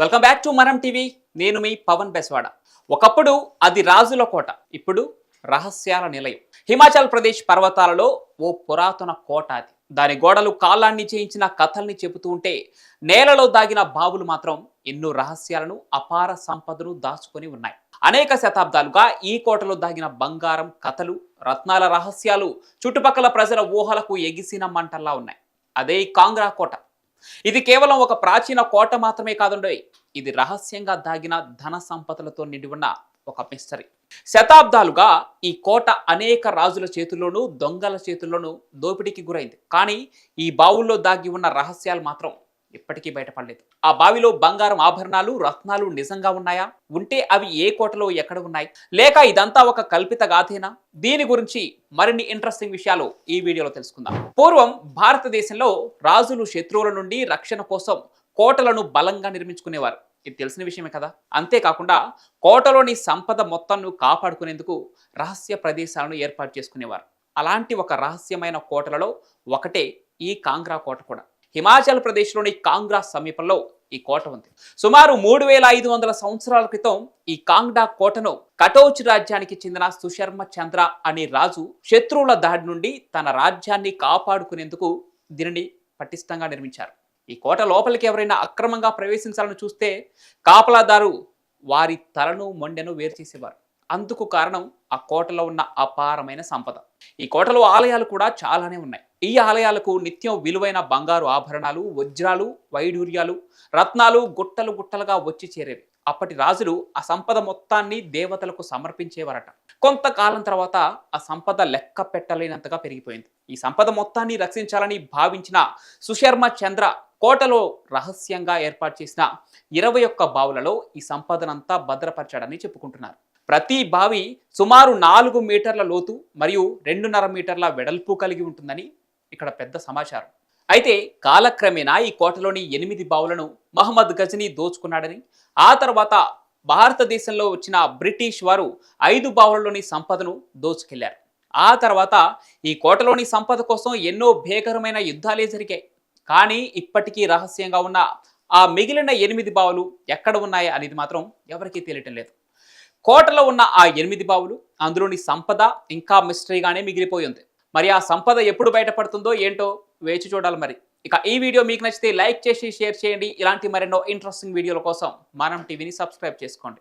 Welcome back to మనం TV. నేను మీ పవన్ బెస్వాడ. ఒకప్పుడు అది రాజుల కోట, ఇప్పుడు రహస్యాల నిలయం. హిమాచల్ ప్రదేశ్ పర్వతాలలో ఓ పురాతన కోట అది. దాని గోడలు కాలాన్ని చేయించిన కథల్ని చెబుతూ ఉంటే, నేలలో దాగిన బావులు మాత్రం ఎన్నో రహస్యాలను, అపార సంపదను దాచుకొని ఉన్నాయి. అనేక శతాబ్దాలుగా ఈ కోటలో దాగిన బంగారం, కథలు, రత్నాల రహస్యాలు చుట్టుపక్కల ప్రజల ఊహలకు ఎగిసిన మంటల్లా ఉన్నాయి. అదే ఈ కాంగ్రా కోట. ఇది కేవలం ఒక ప్రాచీన కోట మాత్రమే కాదండోయ్, ఇది రహస్యంగా దాగిన ధన సంపదలతో నిండి ఉన్న ఒక మిస్టరీ. శతాబ్దాలుగా ఈ కోట అనేక రాజుల చేతుల్లోనూ, దొంగల చేతుల్లోనూ దోపిడీకి గురైంది. కానీ ఈ బావుల్లో దాగి ఉన్న రహస్యాలు మాత్రం ఇప్పటికీ బయటపడలేదు. ఆ బావిలో బంగారం ఆభరణాలు, రత్నాలు నిజంగా ఉన్నాయా? ఉంటే అవి ఏ కోటలో ఎక్కడ ఉన్నాయి? లేక ఇదంతా ఒక కల్పిత గాథేనా? దీని గురించి మరిన్ని ఇంట్రెస్టింగ్ విషయాలు ఈ వీడియోలో తెలుసుకుందాం. పూర్వం భారతదేశంలో రాజులు శత్రువుల నుండి రక్షణ కోసం కోటలను బలంగా నిర్మించుకునేవారు. ఇది తెలిసిన విషయమే కదా. అంతేకాకుండా కోటలోని సంపద మొత్తాన్ని కాపాడుకునేందుకు రహస్య ప్రదేశాలను ఏర్పాటు చేసుకునేవారు. అలాంటి ఒక రహస్యమైన కోటలలో ఒకటే ఈ కాంగ్రా కోట కూడా. హిమాచల్ ప్రదేశ్లోని కాంగ్రా సమీపంలో ఈ కోట ఉంది. సుమారు 3500 సంవత్సరాల క్రితం ఈ కాంగ్డా కోటను కటౌచ్ రాజ్యానికి చెందిన సుశర్మ చంద్ర అనే రాజు శత్రువుల దాడి నుండి తన రాజ్యాన్ని కాపాడుకునేందుకు దీనిని పటిష్టంగా నిర్మించారు. ఈ కోట లోపలికి ఎవరైనా అక్రమంగా ప్రవేశించాలని చూస్తే కాపలాదారు వారి తలను మొండెను వేరు చేసేవారు. అందుకు కారణం ఆ కోటలో ఉన్న అపారమైన సంపద. ఈ కోటలో ఆలయాలు కూడా చాలానే ఉన్నాయి. ఈ ఆలయాలకు నిత్యం విలువైన బంగారు ఆభరణాలు, వజ్రాలు, వైడూర్యాలు, రత్నాలు గుట్టలు గుట్టలుగా వచ్చి చేరేవి. అప్పటి రాజులు ఆ సంపద మొత్తాన్ని దేవతలకు సమర్పించేవారట. కొంతకాలం తర్వాత ఆ సంపద లెక్క పెట్టలేనంతగా పెరిగిపోయింది. ఈ సంపద మొత్తాన్ని రక్షించాలని భావించిన సుశర్మ చంద్ర కోటలో రహస్యంగా ఏర్పాటు చేసిన 21 బావులలో ఈ సంపదనంతా భద్రపరచాడని చెప్పుకుంటున్నారు. ప్రతి బావి సుమారు 4 మీటర్ల లోతు మరియు 2.5 మీటర్ల వెడల్పు కలిగి ఉంటుందని ఇక్కడ పెద్ద సమాచారం. అయితే కాలక్రమేణా ఈ కోటలోని 8 బావులను మహమ్మద్ గజనీ దోచుకున్నాడని, ఆ తర్వాత భారతదేశంలో వచ్చిన బ్రిటిష్ వారు 5 బావులలోని సంపదను దోచుకెళ్లారు. ఆ తర్వాత ఈ కోటలోని సంపద కోసం ఎన్నో భీకరమైన యుద్ధాలే జరిగాయి. కానీ ఇప్పటికీ రహస్యంగా ఉన్న ఆ మిగిలిన 8 బావులు ఎక్కడ ఉన్నాయి అనేది మాత్రం ఎవరికీ తెలియటం లేదు. కోటలో ఉన్న ఆ 8 బావులు, అందులోని సంపద ఇంకా మిస్టరీగానే మిగిలిపోయింది. మరి ఆ సంపద ఎప్పుడు బయటపడుతుందో ఏంటో వేచి చూడాలి మరి. ఇక ఈ వీడియో మీకు నచ్చితే లైక్ చేసి షేర్ చేయండి. ఇలాంటి మరెన్నో ఇంట్రెస్టింగ్ వీడియోల కోసం మనం టీవీని సబ్స్క్రైబ్ చేసుకోండి.